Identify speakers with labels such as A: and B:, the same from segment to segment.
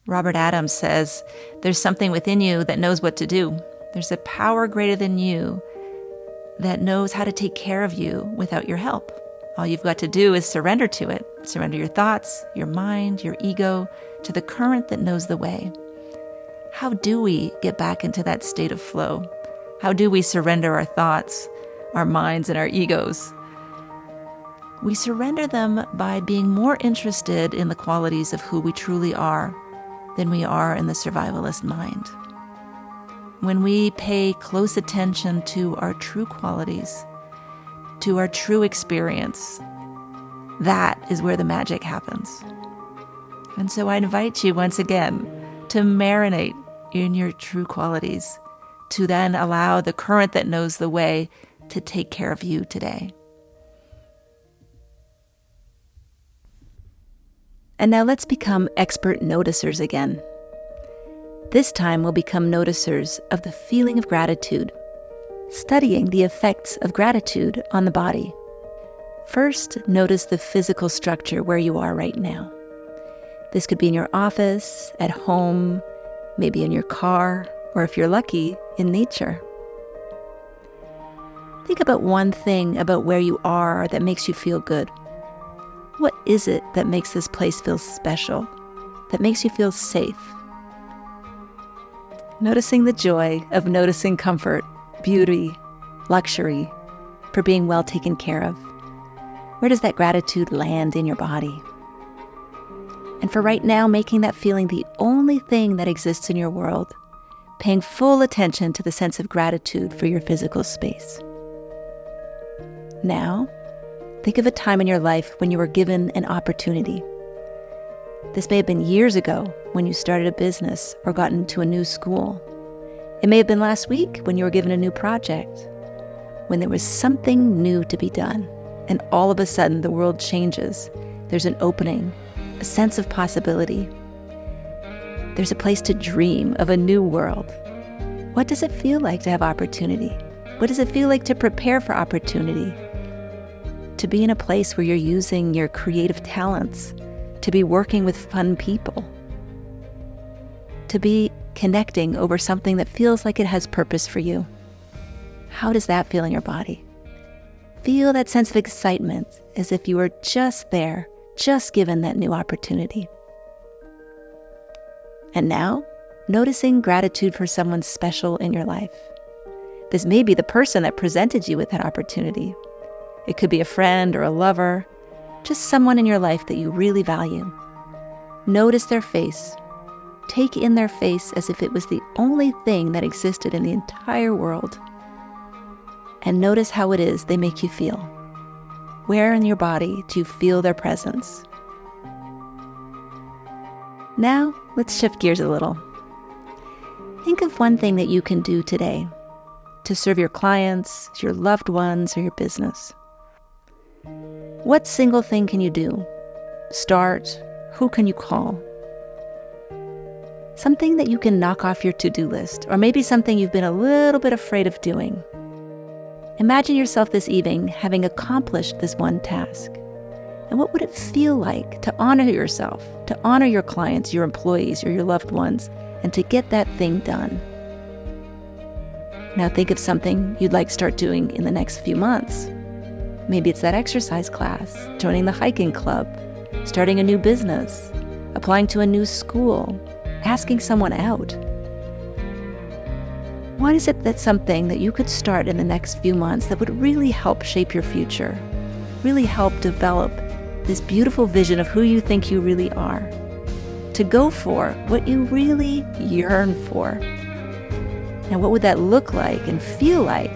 A: Robert Adams says, there's something within you that knows what to do. There's a power greater than you that knows how to take care of you without your help. All you've got to do is surrender to it. Surrender your thoughts, your mind, your ego to the current that knows the way. How do we get back into that state of flow? How do we surrender our thoughts, our minds, and our egos? We surrender them by being more interested in the qualities of who we truly are than we are in the survivalist mind. When we pay close attention to our true qualities, to our true experience, that is where the magic happens. And so I invite you once again to marinate in your true qualities, to then allow the current that knows the way to take care of you today. And now let's become expert noticers again. This time we'll become noticers of the feeling of gratitude, studying the effects of gratitude on the body. First, notice the physical structure where you are right now. This could be in your office, at home, maybe in your car, or if you're lucky, in nature. Think about one thing about where you are that makes you feel good. What is it that makes this place feel special, that makes you feel safe? Noticing the joy of noticing comfort, beauty, luxury, for being well taken care of. Where does that gratitude land in your body? And for right now, making that feeling the only thing that exists in your world, paying full attention to the sense of gratitude for your physical space. Now, think of a time in your life when you were given an opportunity. This may have been years ago when you started a business or got into a new school. It may have been last week when you were given a new project, when there was something new to be done, and all of a sudden the world changes. There's an opening, a sense of possibility. There's a place to dream of a new world. What does it feel like to have opportunity? What does it feel like to prepare for opportunity? To be in a place where you're using your creative talents, to be working with fun people, to be connecting over something that feels like it has purpose for you. How does that feel in your body? Feel that sense of excitement as if you were just there, just given that new opportunity. And now, noticing gratitude for someone special in your life. This may be the person that presented you with that opportunity. It could be a friend or a lover, just someone in your life that you really value. Notice their face. Take in their face as if it was the only thing that existed in the entire world. And notice how it is they make you feel. Where in your body do you feel their presence? Now, let's shift gears a little. Think of one thing that you can do today to serve your clients, your loved ones, or your business. What single thing can you do? Start? Who can you call? Something that you can knock off your to-do list, or maybe something you've been a little bit afraid of doing. Imagine yourself this evening having accomplished this one task. And what would it feel like to honor yourself, to honor your clients, your employees, or your loved ones, and to get that thing done? Now think of something you'd like to start doing in the next few months. Maybe it's that exercise class, joining the hiking club, starting a new business, applying to a new school, asking someone out. What is it that's something that you could start in the next few months that would really help shape your future, really help develop this beautiful vision of who you think you really are, to go for what you really yearn for? Now, what would that look like and feel like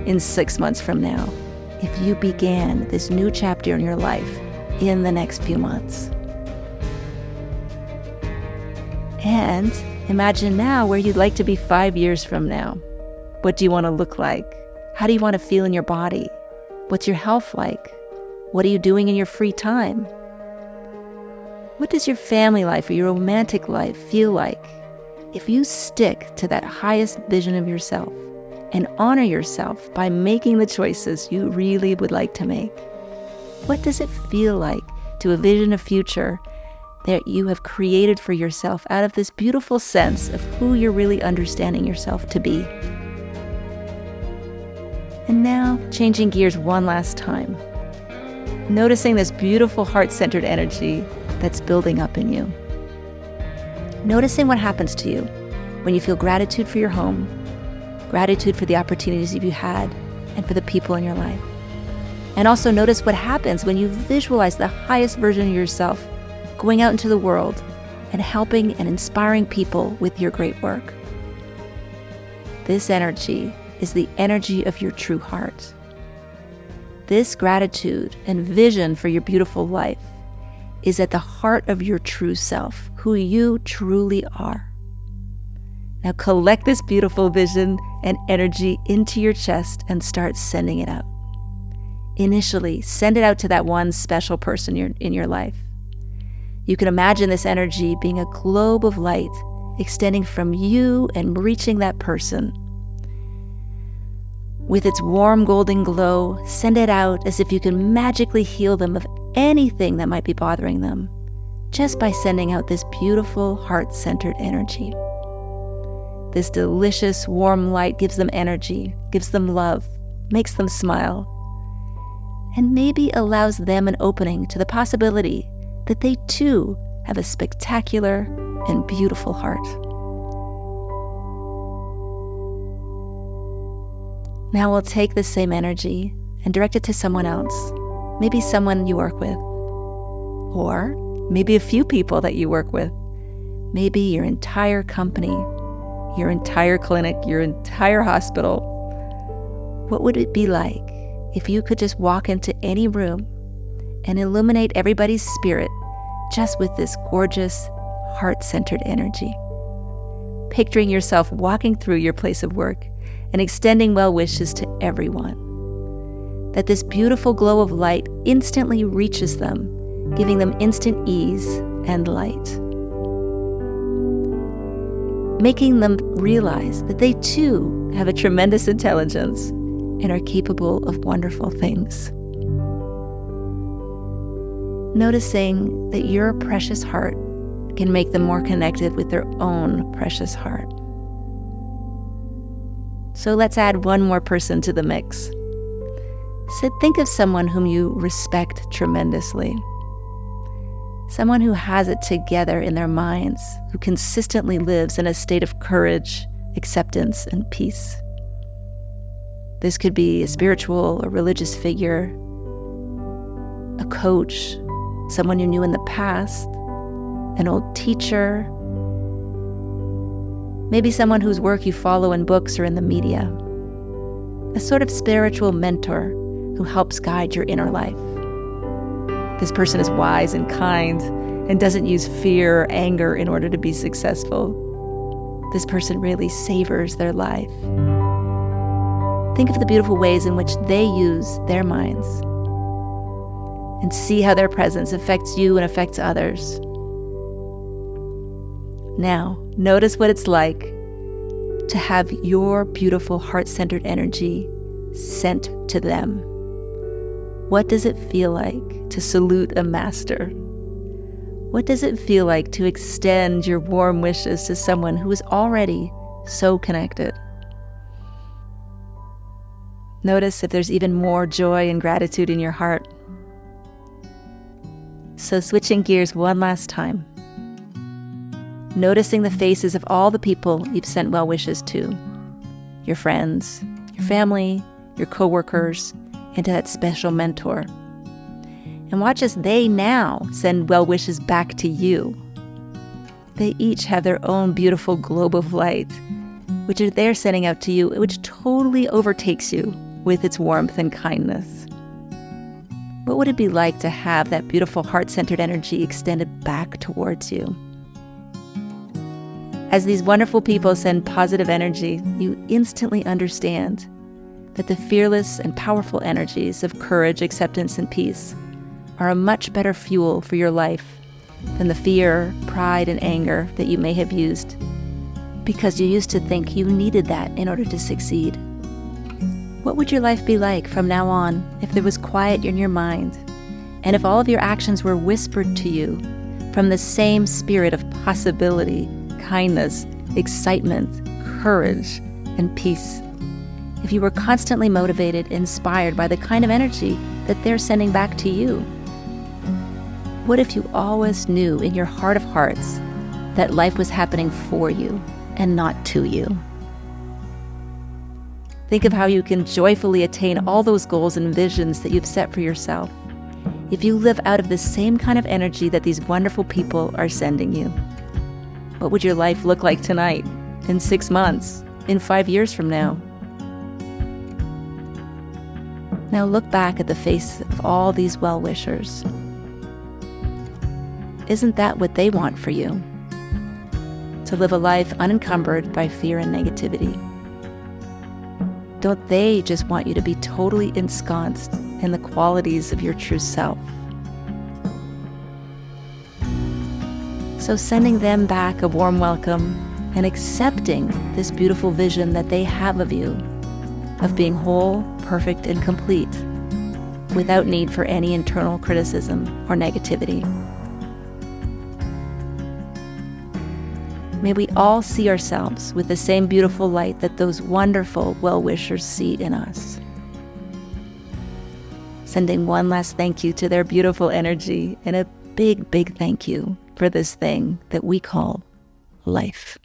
A: in 6 months from now if you began this new chapter in your life in the next few months? And imagine now where you'd like to be 5 years from now. What do you want to look like? How do you want to feel in your body? What's your health like? What are you doing in your free time? What does your family life or your romantic life feel like if you stick to that highest vision of yourself and honor yourself by making the choices you really would like to make? What does it feel like to envision a future that you have created for yourself out of this beautiful sense of who you're really understanding yourself to be. And now, changing gears one last time, noticing this beautiful heart-centered energy that's building up in you. Noticing what happens to you when you feel gratitude for your home, gratitude for the opportunities you had, and for the people in your life. And also notice what happens when you visualize the highest version of yourself going out into the world and helping and inspiring people with your great work. This energy is the energy of your true heart. This gratitude and vision for your beautiful life is at the heart of your true self, who you truly are. Now collect this beautiful vision and energy into your chest and start sending it out. Initially, send it out to that one special person in your life. You can imagine this energy being a globe of light extending from you and reaching that person. With its warm golden glow, send it out as if you can magically heal them of anything that might be bothering them, just by sending out this beautiful heart-centered energy. This delicious, warm light gives them energy, gives them love, makes them smile, and maybe allows them an opening to the possibility that they too have a spectacular and beautiful heart. Now we'll take this same energy and direct it to someone else, maybe someone you work with, or maybe a few people that you work with, maybe your entire company, your entire clinic, your entire hospital. What would it be like if you could just walk into any room and illuminate everybody's spirit just with this gorgeous, heart-centered energy? Picturing yourself walking through your place of work and extending well wishes to everyone. That this beautiful glow of light instantly reaches them, giving them instant ease and light. Making them realize that they too have a tremendous intelligence and are capable of wonderful things. Noticing that your precious heart can make them more connected with their own precious heart. So let's add one more person to the mix. So think of someone whom you respect tremendously. Someone who has it together in their minds, who consistently lives in a state of courage, acceptance, and peace. This could be a spiritual or religious figure, a coach, someone you knew in the past, an old teacher, maybe someone whose work you follow in books or in the media, a sort of spiritual mentor who helps guide your inner life. This person is wise and kind and doesn't use fear or anger in order to be successful. This person really savors their life. Think of the beautiful ways in which they use their minds and see how their presence affects you and affects others. Now, notice what it's like to have your beautiful heart-centered energy sent to them. What does it feel like to salute a master? What does it feel like to extend your warm wishes to someone who is already so connected? Notice if there's even more joy and gratitude in your heart. So switching gears one last time. Noticing the faces of all the people you've sent well wishes to. Your friends, your family, your coworkers, and to that special mentor. And watch as they now send well wishes back to you. They each have their own beautiful globe of light, which they're sending out to you, which totally overtakes you with its warmth and kindness. What would it be like to have that beautiful heart-centered energy extended back towards you? As these wonderful people send positive energy, you instantly understand that the fearless and powerful energies of courage, acceptance, and peace are a much better fuel for your life than the fear, pride, and anger that you may have used because you used to think you needed that in order to succeed. What would your life be like from now on if there was quiet in your mind and if all of your actions were whispered to you from from the same spirit of possibility, kindness, excitement, courage, and peace. If you were constantly motivated, inspired by the kind of energy that they're sending back to you? What if you always knew in your heart of hearts that life was happening for you and not to you? Think of how you can joyfully attain all those goals and visions that you've set for yourself if you live out of the same kind of energy that these wonderful people are sending you. What would your life look like tonight, in 6 months, in 5 years from now? Now look back at the face of all these well-wishers. Isn't that what they want for you? To live a life unencumbered by fear and negativity. Don't they just want you to be totally ensconced in the qualities of your true self? So sending them back a warm welcome and accepting this beautiful vision that they have of you, of being whole, perfect, and complete, without need for any internal criticism or negativity. May we all see ourselves with the same beautiful light that those wonderful well-wishers see in us. Sending one last thank you to their beautiful energy and a big, big thank you for this thing that we call life.